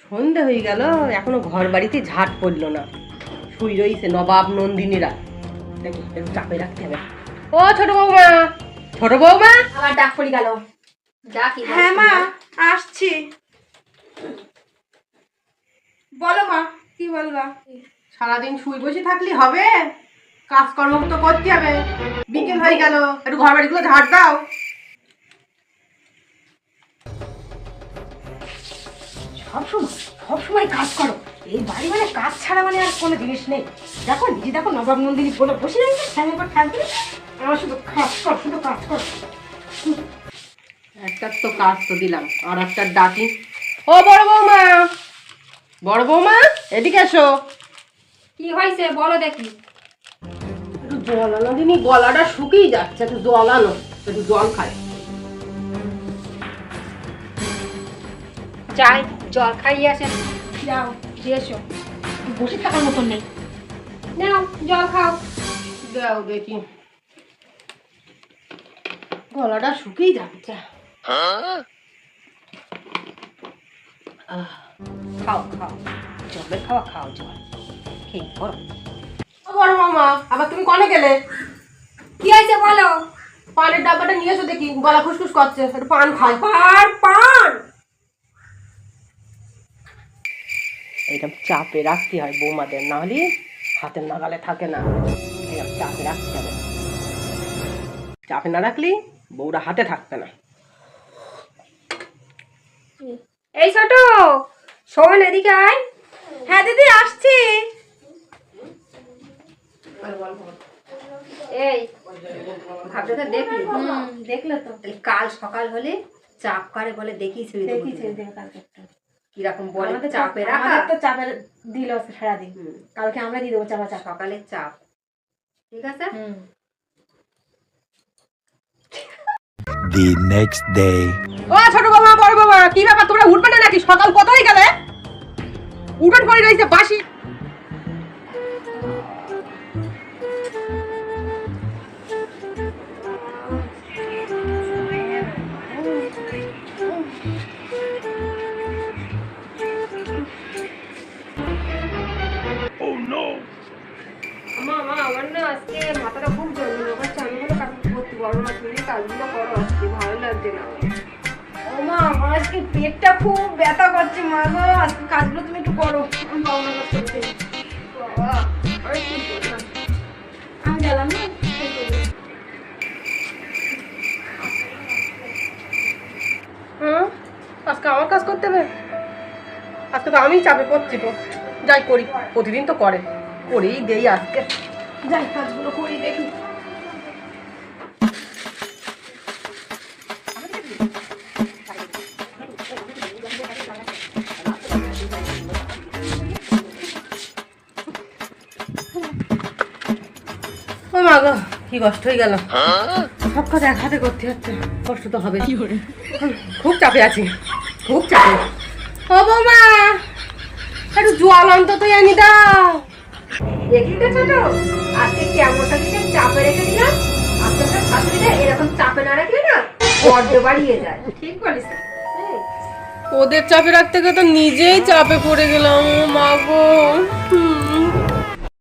সন্ধে হয়ে গেল, এখনো ঘর বাড়িতে ঝাঁট পড়লো না। শুই রয়েছে নবাব নন্দিনীরা। দেখি একটু চাপে রাখতে হবে। ও ছোট বৌমা, ছোট বৌমা, আবার ডাক পড়ে গেল। ডাকি? হ্যাঁ মা, আসছি। বলো মা, কি বলবা? সারাদিন শুই বসে থাকলে হবে? কাজকর্ম তো করতে হবে। বিকেল হয়ে গেল, একটু ঘর বাড়িগুলো ঝাড় দাও। সবসময় কাজ করো। এই বাড়ি মানে কাজ ছাড়া মানে আর কোনো জিনিস নেই। দেখো নিজে দেখো নবাব নন্দিনী বলে বসে রয়েছে, ফ্যানের উপর থাকবে। আমার শুধু কাজ কর, শুধু কাজ কর। একটা তো কাজ তো দিলাম, আর একটা ডাকি। ও বড় বৌমা, বড় বৌমা, এদিকে এসো। কি হয়েছে বলো দেখি। একটু জল আনো দিনি, গলাটা শুকিয়ে যাচ্ছে। একটু জল আনো, একটু জল খাই। যাই জল খাইয়ে আসেন। যাও দিয়ে এসো, বসে থাকার মতন নেই। নাও জল খাও। দাও দেখি, গলাটা শুকিয়ে যাচ্ছে। খাও খাও, জলের খাওয়া খাও, জল খেয়ে করো। ও বড় বৌমা, আবার তুমি কনে গেলে? কি হয়েছে বলো। পানের ডাব্বাটা নিয়ে এসো দেখি, গলা খুসখুস করছে। একটু পান খাই। পান এইরকম চাপে রাখতে হয় বৌমাদের, না হলে হাতের নাগালে থাকে না। এইরকম চাপে রাখতে হবে। চাপে না রাখলে বউরা হাতে থাকবে না। এই ছোট শোন, এদিকে আয়। হ্যাঁ দিদি, আসছি। এই ভাবটা তো দেখলি? দেখলে তো। কাল সকাল হলে চাপ করে বলে দেখি কিরকম বলে চাপে রাখা। তো চাপের দিল সারাদিন, কালকে আমরা দিয়ে দেবো চাপা চাপ। সকালে চাপ, ঠিক আছে। The next day. ও ছোট বাবা, বড় বাবা, কি ব্যাপার? তোমরা উঠবে না নাকি? সকাল কোথায় গেলে? উঠোন পড়ে রয়েছে বাসি। আমার না আজকে মাথাটা খুব যন্ত্রণা করছে। আমি কোনো কাজ করতে পারবো না, তুমি কাজগুলো করো। আজকে ভালো লাগছে না। ও মা, আমার আজকে পেটটা খুব ব্যথা করছে মা গো। আজকে কাজগুলো তুমি একটু করো, আমি পাবো না কাজ করতে। বাবা, আমি কি করলাম? আমি গেলাম না। আজকে আমার কাজ করতে হবে? আজকে তো আমি চাপে পড়ছি। তো যাই করি, প্রতিদিন তো করে, করেই দেই আজকে। যাই কাজগুলো করি দেখি। ও মা গো, কি কষ্ট হয়ে গেল। সব কাজ এক হাতে করতে হচ্ছে, কষ্ট তো হবে। খুব চাপে আছি, খুব চাপে। ও বৌমা, একটু জল অন্তত এনে দাও। দেখলি তো ছোট, আজকে কেমনটা দিকে চাপে রেখে দিলাম। আপনার শাশুড়িটা এরকম চাপে না রাখলে না বড্ড বাড়িয়ে যায়। ঠিক বলিস। ওদের চাপে রাখতে গিয়ে তো নিজেই চাপে পড়ে গেলাম। ও মা গো।